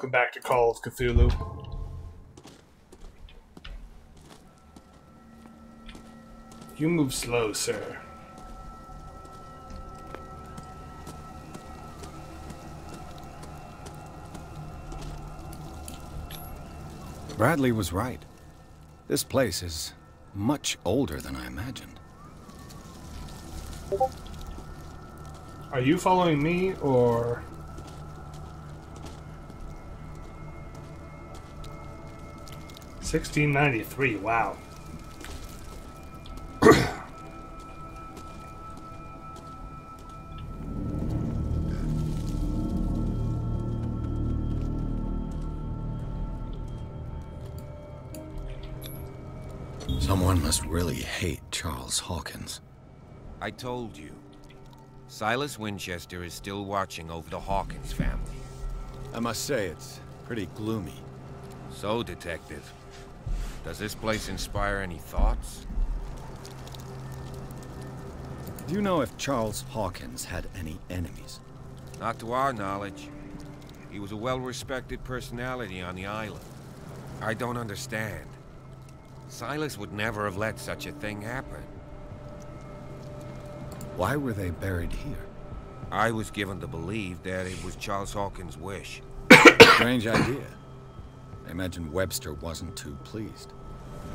welcome back to Call of Cthulhu. You move slow, sir. Bradley was right. This place is much older than I imagined. Are you following me, or... 1693, wow. Someone must really hate Charles Hawkins. I told you. Silas Winchester is still watching over the Hawkins family. I must say, it's pretty gloomy. So, Detective, does this place inspire any thoughts? Do you know if Charles Hawkins had any enemies? Not to our knowledge. He was a well-respected personality on the island. I don't understand. Silas would never have let such a thing happen. Why were they buried here? I was given to believe that it was Charles Hawkins' wish. Strange idea. I imagine Webster wasn't too pleased.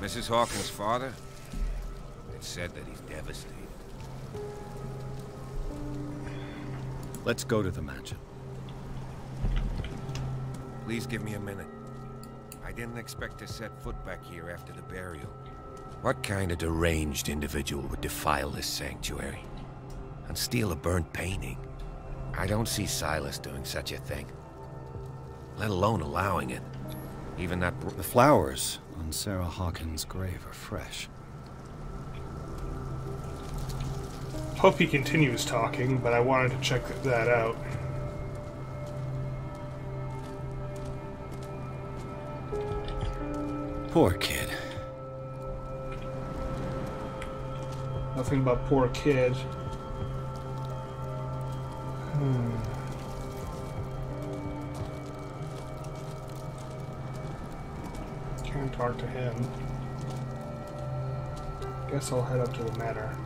Mrs. Hawkins' father? It's said that he's devastated. Let's go to the mansion. Please give me a minute. I didn't expect to set foot back here after the burial. What kind of deranged individual would defile this sanctuary? And steal a burnt painting? I don't see Silas doing such a thing. Let alone allowing it. Even that... The flowers on Sarah Hawkins' grave are fresh. Hope he continues talking, but I wanted to check that out. Poor kid. Nothing but poor kid. Can't talk to him. Guess I'll head up to the manor.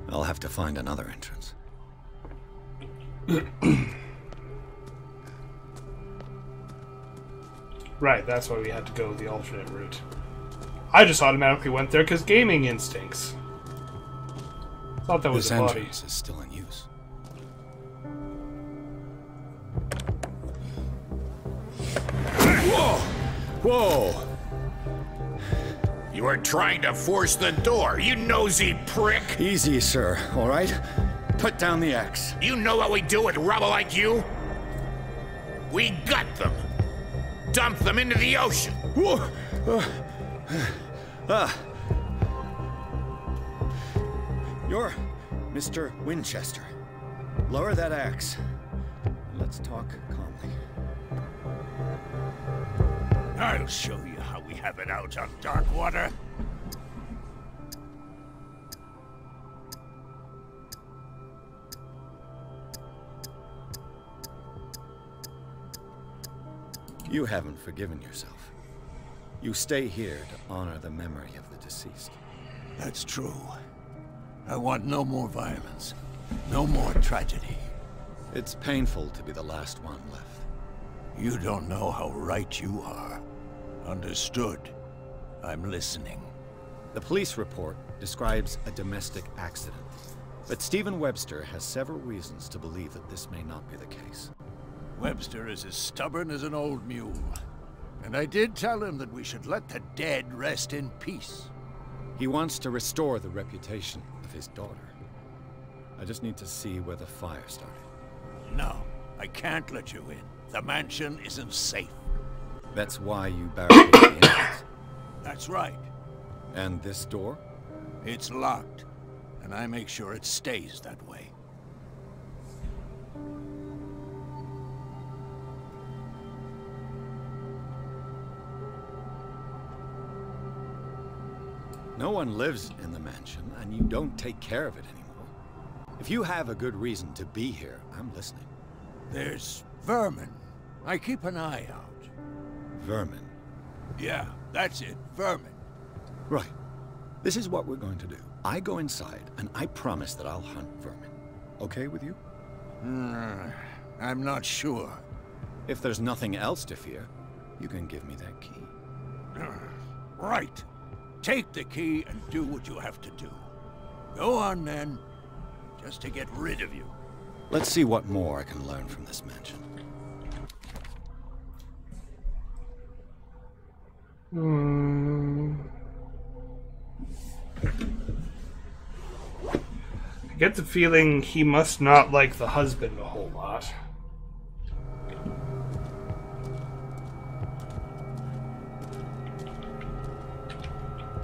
I'll have to find another entrance. Right, that's why we had to go the alternate route. I just automatically went there because gaming instincts. Thought that was This a body. entrance is still in use. Whoa! Whoa! You were trying to force the door, you nosy prick! Easy, sir, all right? Put down the axe. You know what we do with rubble like you? We gut them! Dump them into the ocean! Whoa! You're Mr. Winchester. Lower that axe. Let's talk calmly. I'll show you how we have it out on Darkwater. You haven't forgiven yourself. You stay here to honor the memory of the deceased. That's true. I want no more violence. No more tragedy. It's painful to be the last one left. You don't know how right you are. Understood. I'm listening. The police report describes a domestic accident, but Stephen Webster has several reasons to believe that this may not be the case. Webster is as stubborn as an old mule. And I did tell him that we should let the dead rest in peace. He wants to restore the reputation of his daughter. I just need to see where the fire started. No, I can't let you in. The mansion isn't safe. That's why you barricaded the entrance. That's right. And this door? It's locked, and I make sure it stays that way. No one lives in the mansion, and you don't take care of it anymore. If you have a good reason to be here, I'm listening. There's vermin. I keep an eye out. Vermin. Yeah, that's it. Vermin. Right. This is what we're going to do. I go inside, and I promise that I'll hunt vermin. Okay with you? I'm not sure. If there's nothing else to fear, you can give me that key. Right. Take the key and do what you have to do. Go on, then. Just to get rid of you. Let's see what more I can learn from this mansion. I get the feeling he must not like the husband a whole lot.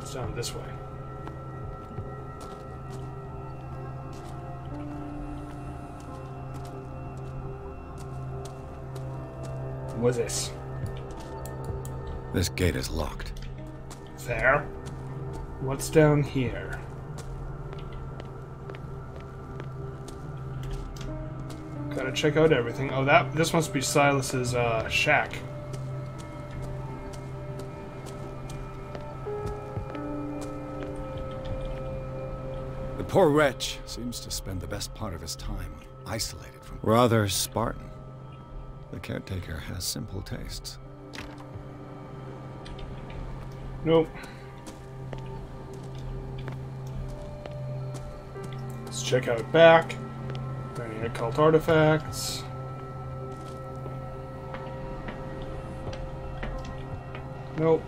It's down this way. What's this? This gate is locked. Fair. What's down here? Gotta check out everything. Oh, this must be Silas's shack. The poor wretch seems to spend the best part of his time isolated from... Rather Spartan. The caretaker has simple tastes. Nope. Let's check out back. Any occult artifacts. Nope.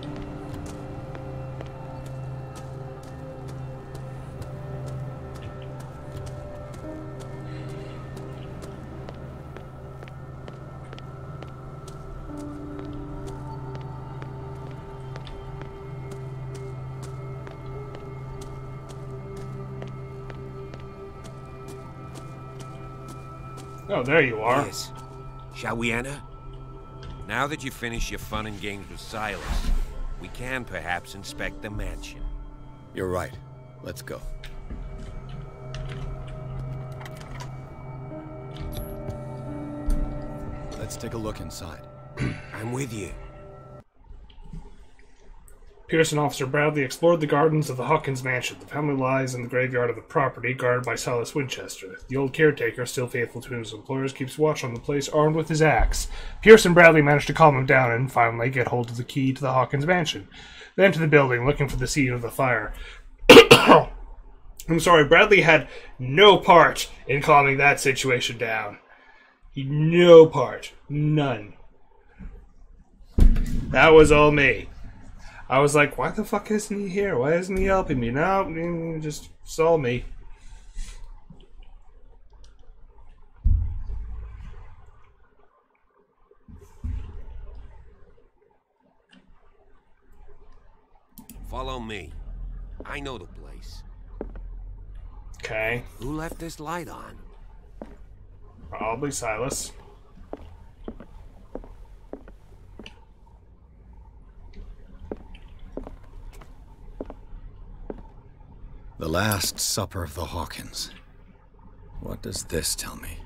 Oh, there you are. Yes. Shall we enter? Now that you finish your fun and games with Silas, we can perhaps inspect the mansion. You're right. Let's go. Let's take a look inside. I'm with you. Pearson Officer Bradley explored the gardens of the Hawkins mansion. The family lies in the graveyard of the property, guarded by Silas Winchester. The old caretaker, still faithful to his employers, keeps watch on the place, armed with his axe. Pearson Bradley managed to calm him down and finally get hold of the key to the Hawkins mansion. They enter the building, looking for the scene of the fire. I'm sorry, Bradley had no part in calming that situation down. No part. None. That was all me. I was like, why the fuck isn't he here? Why isn't he helping me? No, just saw me. Follow me. I know the place. Okay. Who left this light on? Probably Silas. The Last Supper of the Hawkins. What does this tell me?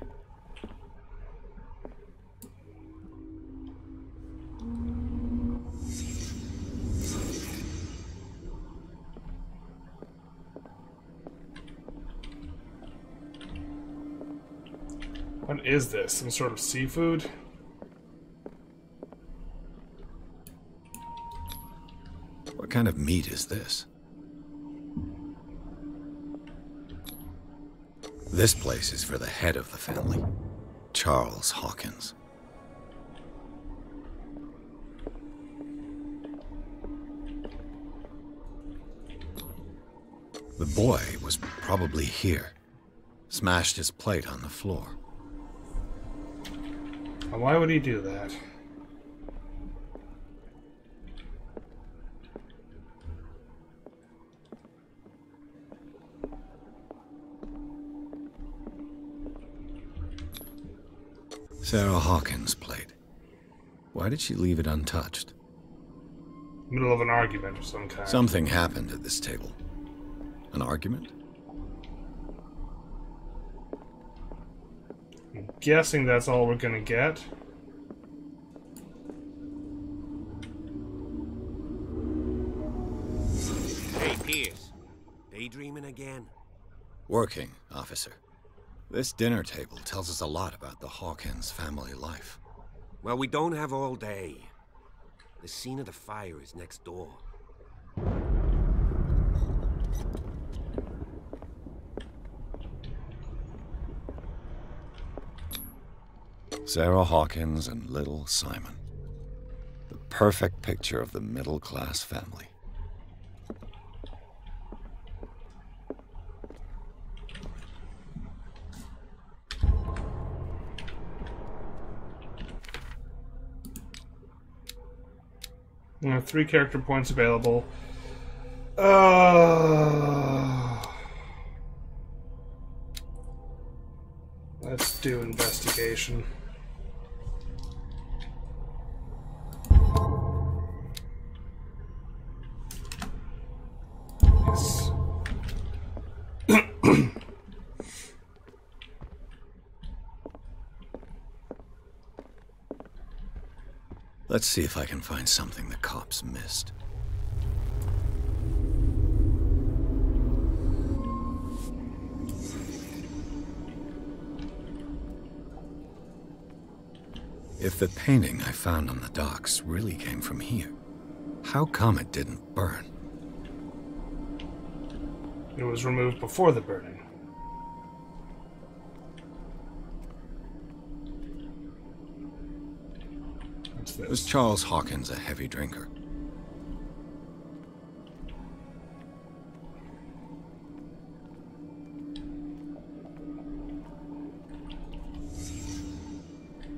What is this? Some sort of seafood? What kind of meat is this? This place is for the head of the family, Charles Hawkins. The boy was probably here. Smashed his plate on the floor. Why would he do that? Sarah Hawkins' plate. Why did she leave it untouched? Middle of an argument of some kind. Something happened at this table. An argument? I'm guessing that's all we're gonna get. Hey, Pierce. Daydreaming again? Working, officer. This dinner table tells us a lot about the Hawkins family life. Well, we don't have all day. The scene of the fire is next door. Sarah Hawkins and little Simon. The perfect picture of the middle-class family. You have 3 character points available. Let's do investigation. Yes. Let's see if I can find something the cops missed. If the painting I found on the docks really came from here, how come it didn't burn? It was removed before the burning. What's this? Was Charles Hawkins a heavy drinker?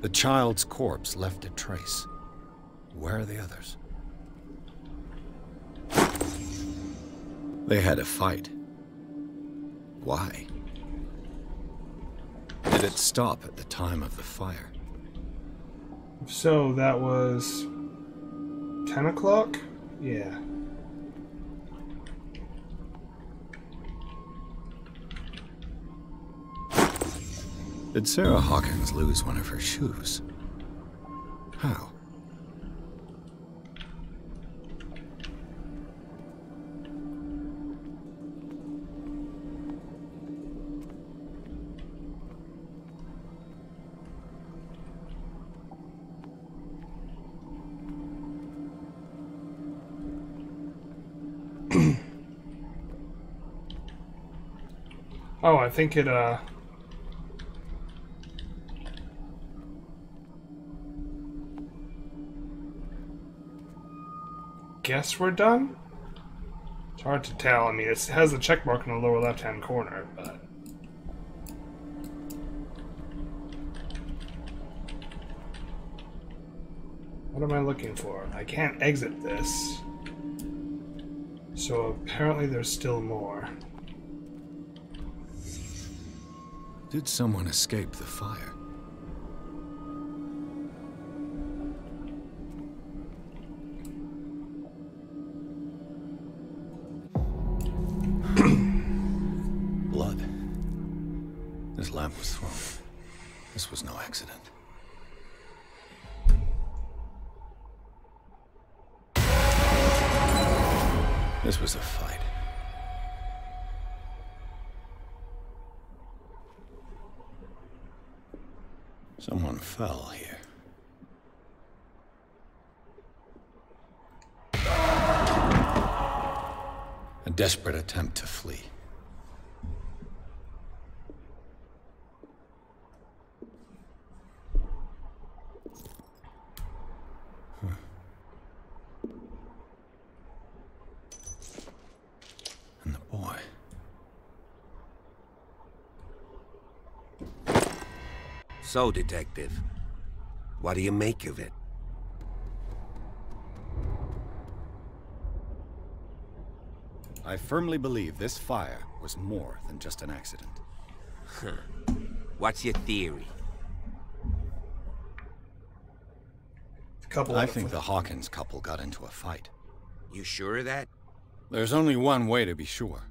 The child's corpse left a trace. Where are the others? They had a fight. Why? Did it stop at the time of the fire? So that was 10 o'clock? Yeah. Did Sarah Hawkins lose one of her shoes? How? Oh, I think it, guess we're done? It's hard to tell. I mean, it has the check mark in the lower left-hand corner, but... What am I looking for? I can't exit this. So apparently there's still more. Did someone escape the fire? Blood. This lamp was thrown. This was no accident. This was a fight. Someone fell here. A desperate attempt to flee. And the boy. So, Detective, what do you make of it? I firmly believe this fire was more than just an accident. What's your theory? couple. I think the Hawkins couple got into a fight. You sure of that? There's only one way to be sure.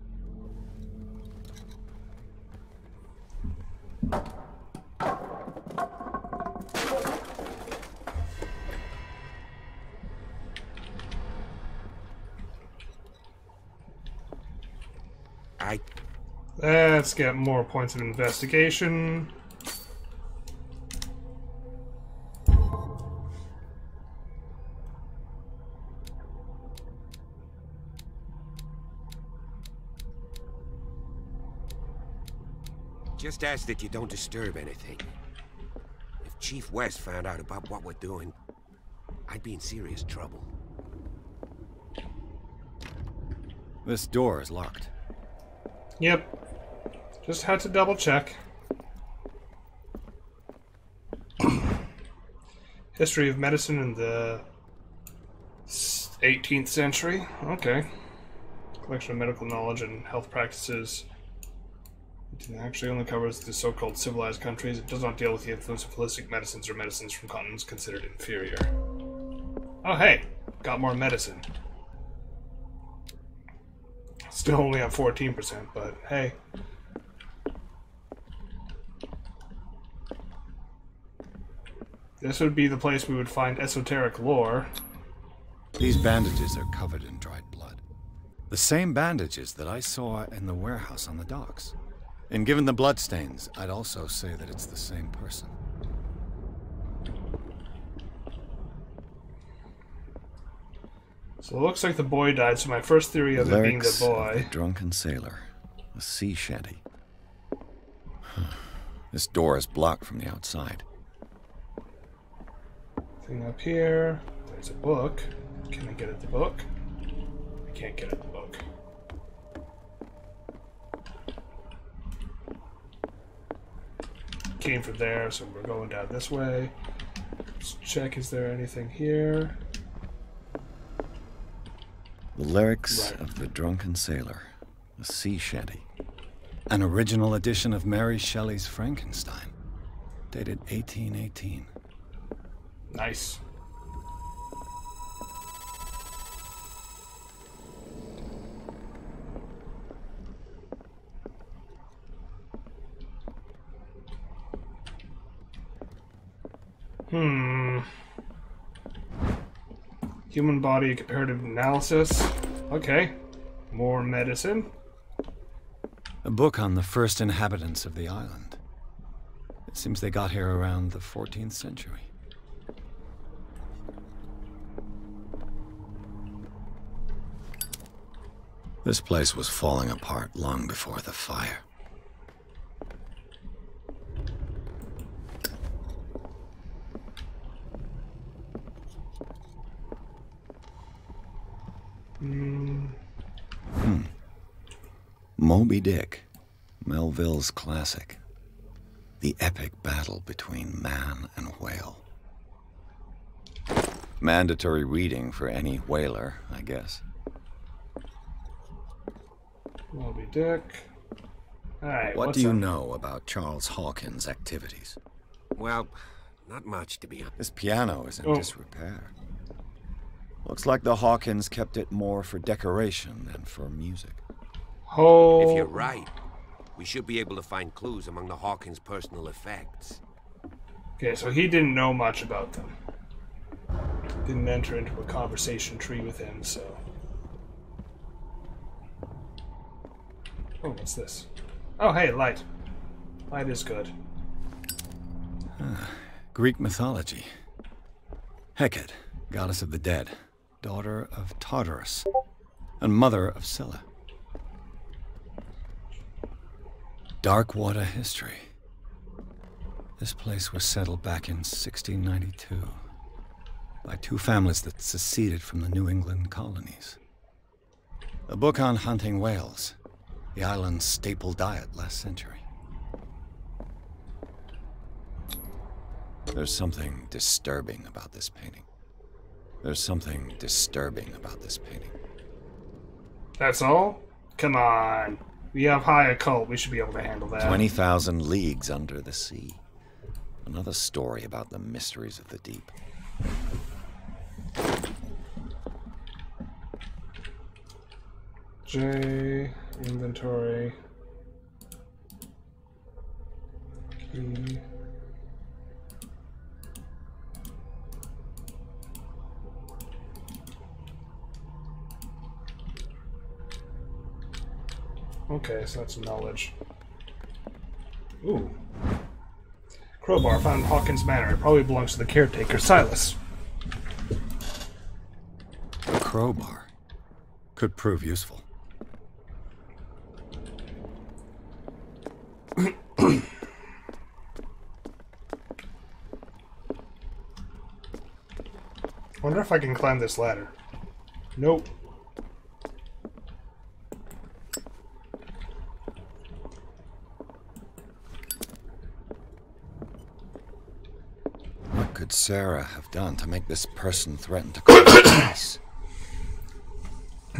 Let's get more points of investigation. Just ask that you don't disturb anything. If Chief West found out about what we're doing, I'd be in serious trouble. This door is locked. Yep. Just had to double check. History of medicine in the 18th century. Okay. Collection of medical knowledge and health practices. It actually only covers the so-called civilized countries. It does not deal with the influence of holistic medicines or medicines from continents considered inferior. Oh, hey. Got more medicine. Still only at 14%, but hey. This would be the place we would find esoteric lore. These bandages are covered in dried blood. The same bandages that I saw in the warehouse on the docks. And given the bloodstains, I'd also say that it's the same person. So it looks like the boy died, so my first theory of it being the boy. The drunken sailor. A sea shanty. This door is blocked from the outside. Thing up here. There's a book. Can I get at the book? I can't get at the book. Came from there, so we're going down this way. Let's check, is there anything here? The lyrics Right. of The Drunken Sailor. A sea shanty. An original edition of Mary Shelley's Frankenstein. Dated 1818. Nice. Human body comparative analysis. Okay. More medicine. A book on the first inhabitants of the island. It seems they got here around the 14th century. This place was falling apart long before the fire. Moby Dick, Melville's classic. The epic battle between man and whale. Mandatory reading for any whaler, I guess. Moby Dick. Alright, What what's do you up? know about Charles Hawkins' activities? Well, not much, to be honest. This piano is in disrepair. Looks like the Hawkins kept it more for decoration than for music. Oh. If you're right, we should be able to find clues among the Hawkins' personal effects. Okay, so he didn't know much about them. Didn't enter into a conversation tree with him, so... Oh, what's this? Oh, hey, light. Light is good. Greek mythology. Hecate, goddess of the dead, daughter of Tartarus, and mother of Scylla. Darkwater history. This place was settled back in 1692 by two families that seceded from the New England colonies. A book on hunting whales, the island's staple diet last century. There's something disturbing about this painting. There's something disturbing about this painting. That's all? Come on. We have high occult. We should be able to handle that. 20,000 leagues under the sea. Another story about the mysteries of the deep. J, inventory, key. Okay, so that's knowledge. Ooh. Crowbar found in Hawkins Manor. It probably belongs to the caretaker, Silas. A crowbar. Could prove useful. Wonder if I can climb this ladder. Nope. What could Sarah have done to make this person threaten to call the police?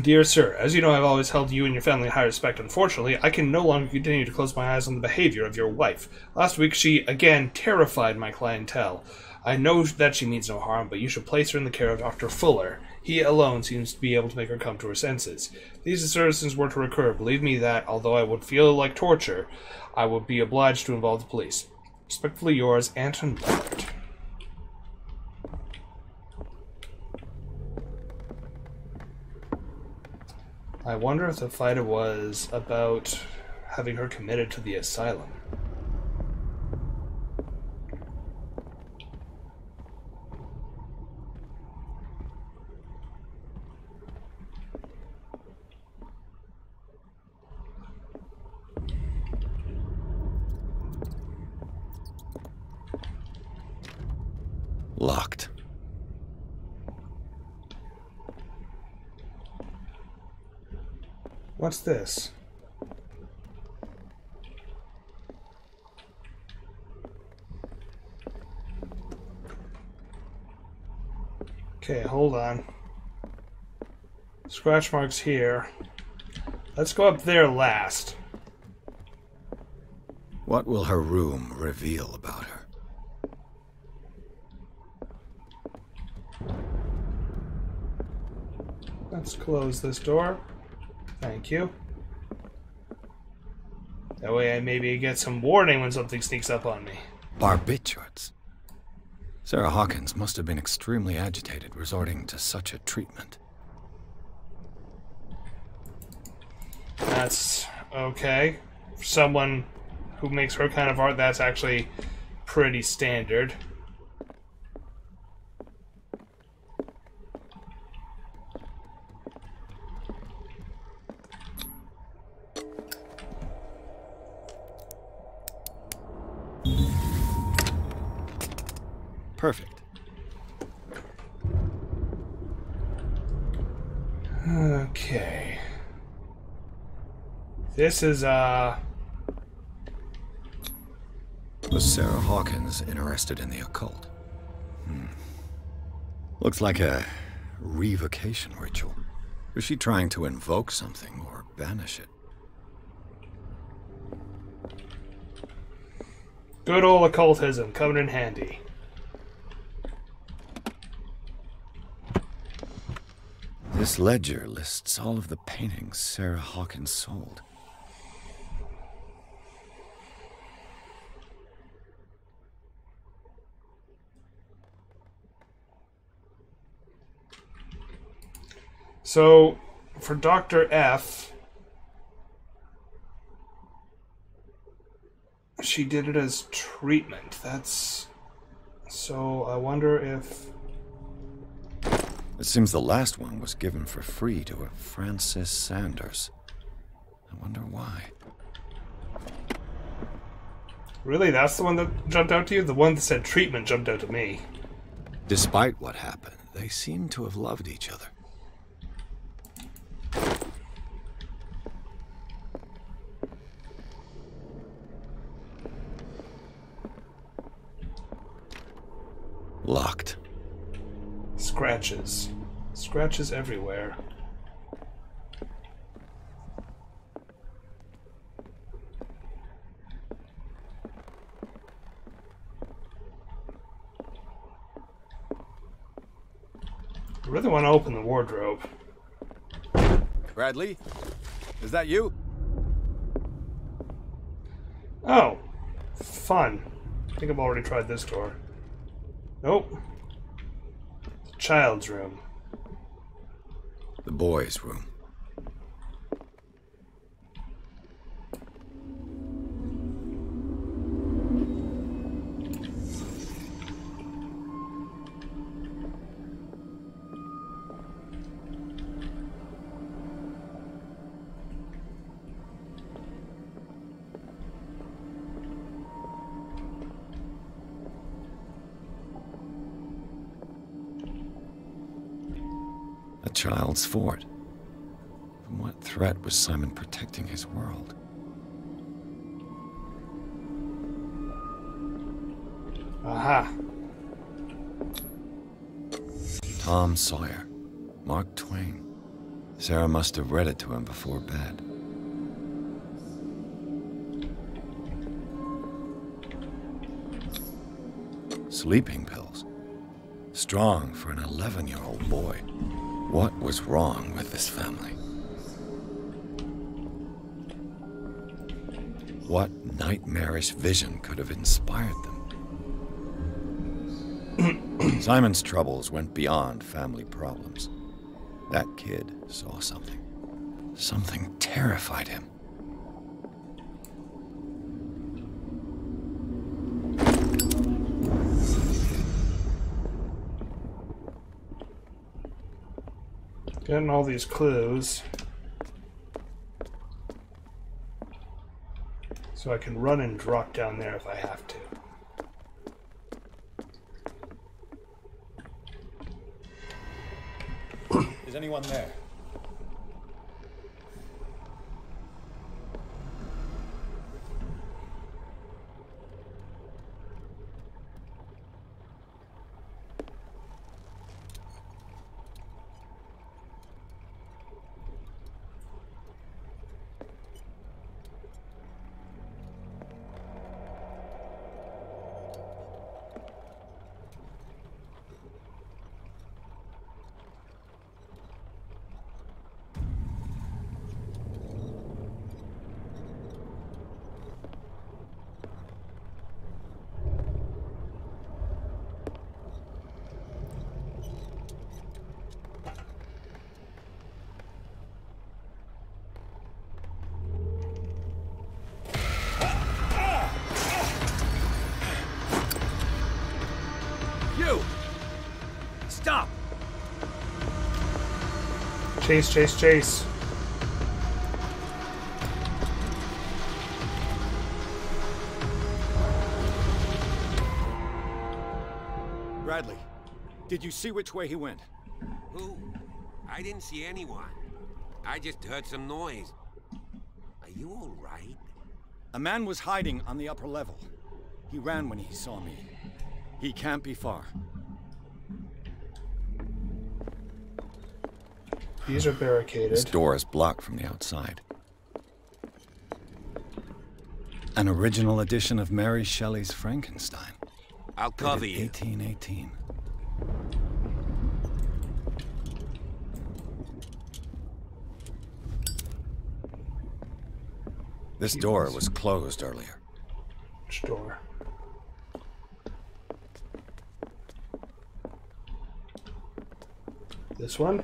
Dear sir, as you know, I've always held you and your family in high respect. Unfortunately, I can no longer continue to close my eyes on the behavior of your wife. Last week, she again terrified my clientele. I know that she means no harm, but you should place her in the care of Dr. Fuller. He alone seems to be able to make her come to her senses. If these assertions were to recur, believe me that, although I would feel like torture, I would be obliged to involve the police. Respectfully yours, Anton Lambert. I wonder if the fight was about having her committed to the asylum. Locked. What's this? Okay, hold on. Scratch marks here. Let's go up there last. What will her room reveal about her? Let's close this door. Thank you. That way I maybe get some warning when something sneaks up on me. Barbiturates. Sarah Hawkins must have been extremely agitated, resorting to such a treatment. That's okay. For someone who makes her kind of art, that's actually pretty standard. Perfect. Okay. This is, Was Sarah Hawkins interested in the occult? Looks like a revocation ritual. Was she trying to invoke something or banish it? good old occultism coming in handy. This ledger lists all of the paintings Sarah Hawkins sold. So, for Dr. F, she did it as treatment. That's... So, I wonder if... It seems the last one was given for free to a Francis Sanders. I wonder why. Really, that's the one that jumped out to you? The one that said treatment jumped out to me. Despite what happened, they seem to have loved each other. Locked. Scratches. Scratches everywhere. I really want to open the wardrobe. Bradley, Is that you? Oh, fun. I think I've already tried this door. Nope. The child's room. The boys' room. A child's fort. From what threat was Simon protecting his world? Aha. Tom Sawyer. Mark Twain. Sarah must have read it to him before bed. Sleeping pills. Strong for an 11-year-old boy. What was wrong with this family? What nightmarish vision could have inspired them? Simon's troubles went beyond family problems. That kid saw something. Something terrified him. Getting all these clues. So I can run and drop down there if I have to. Is anyone there? Stop! Chase, chase, chase. Bradley, did you see which way he went? Who? I didn't see anyone. I just heard some noise. Are you all right? A man was hiding on the upper level. He ran when he saw me. He can't be far. These are barricaded. This door is blocked from the outside. An original edition of Mary Shelley's Frankenstein. I'll cover you. 1818. This door was closed earlier. Which door? This one?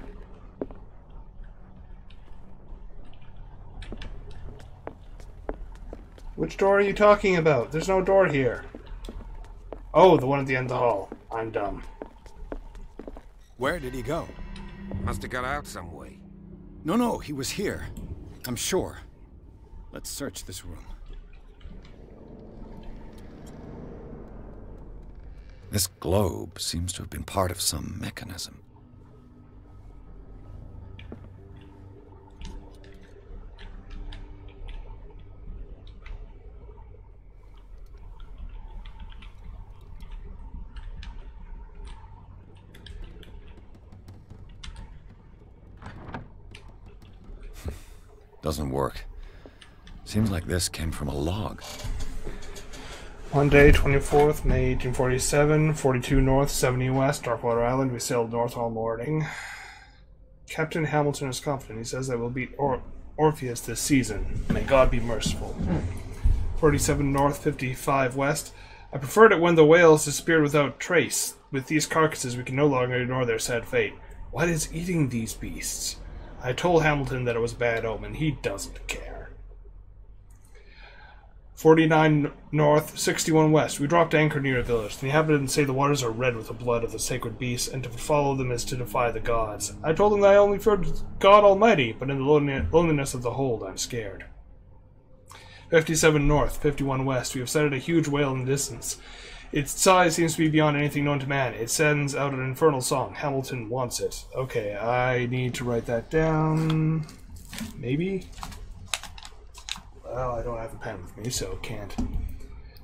Which door are you talking about? There's no door here. Oh, the one at the end of the hall. I'm dumb. Where did he go? Must have got out some way. No, he was here. I'm sure. Let's search this room. This globe seems to have been part of some mechanism. Doesn't work. Seems like this came from a log. Monday, 24th, May 1847, 42 North, 70 West, Darkwater Island. We sailed north all morning. Captain Hamilton is confident. He says that we'll beat Orpheus this season. May God be merciful. 47 north, 55 west. I preferred it when the whales disappeared without trace. With these carcasses, we can no longer ignore their sad fate. What is eating these beasts? I told Hamilton that it was a bad omen. He doesn't care. 49 north, 61 west. We dropped anchor near a village. The inhabitants say the waters are red with the blood of the sacred beasts, and to follow them is to defy the gods. I told them that I only feared God Almighty, but in the loneliness of the hold, I'm scared. 57 north, 51 west. We have sighted a huge whale in the distance. Its size seems to be beyond anything known to man. It sends out an infernal song. Hamilton wants it. Okay, I need to write that down. Maybe? Well, I don't have a pen with me, so can't.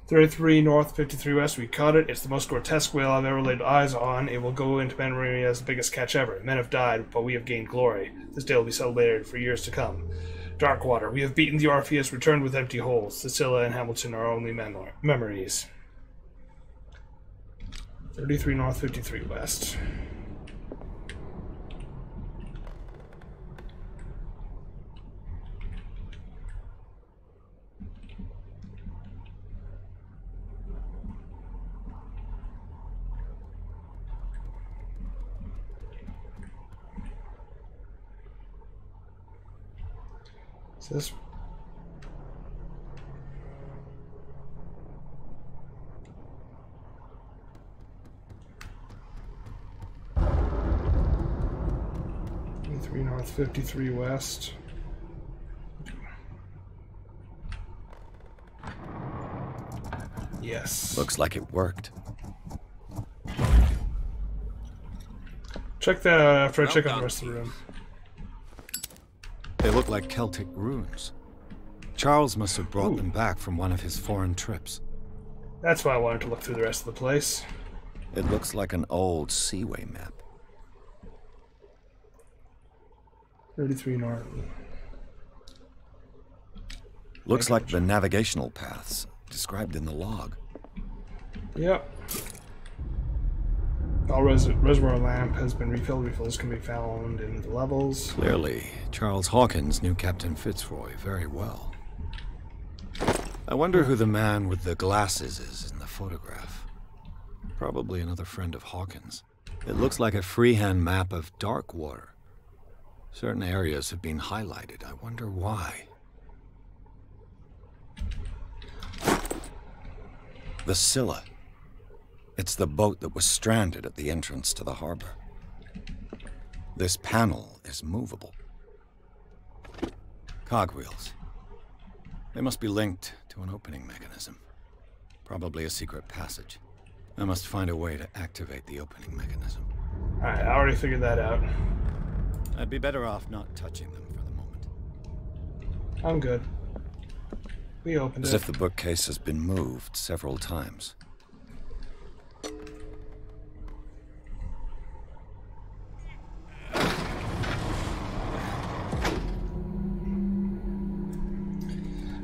33 north, 53 west. We caught it. It's the most grotesque whale I've ever laid eyes on. It will go into memory as the biggest catch ever. Men have died, but we have gained glory. This day will be celebrated for years to come. Darkwater. We have beaten the Orpheus, returned with empty holes. Cecilia and Hamilton are only memories. 33 north, 53 west. Is this... north, 53 west. Yes. Looks like it worked. Check that out after I check out the rest of the room. They look like Celtic runes. Charles must have brought them back from one of his foreign trips. That's why I wanted to look through the rest of the place. It looks like an old seaway map. 33 north. Looks like the navigational paths described in the log. Yep. All reservoir lamp has been refilled. Refills can be found in the levels. Clearly, Charles Hawkins knew Captain Fitzroy very well. I wonder who the man with the glasses is in the photograph. Probably another friend of Hawkins. It looks like a freehand map of Darkwater. Certain areas have been highlighted. I wonder why. The Scylla. It's the boat that was stranded at the entrance to the harbor. This panel is movable. Cogwheels. They must be linked to an opening mechanism. Probably a secret passage. I must find a way to activate the opening mechanism. Alright, I already figured that out. I'd be better off not touching them for the moment. I'm good. We opened it. As if the bookcase has been moved several times.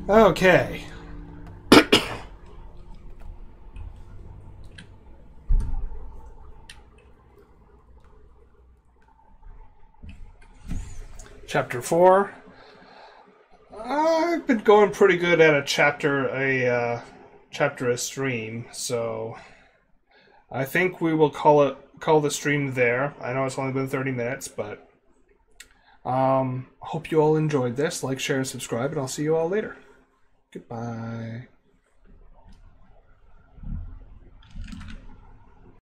Okay. Chapter 4. I've been going pretty good at a chapter a stream, so I think we will call the stream there. I know it's only been 30 minutes, but hope you all enjoyed this. Like, share, and subscribe, and I'll see you all later. Goodbye.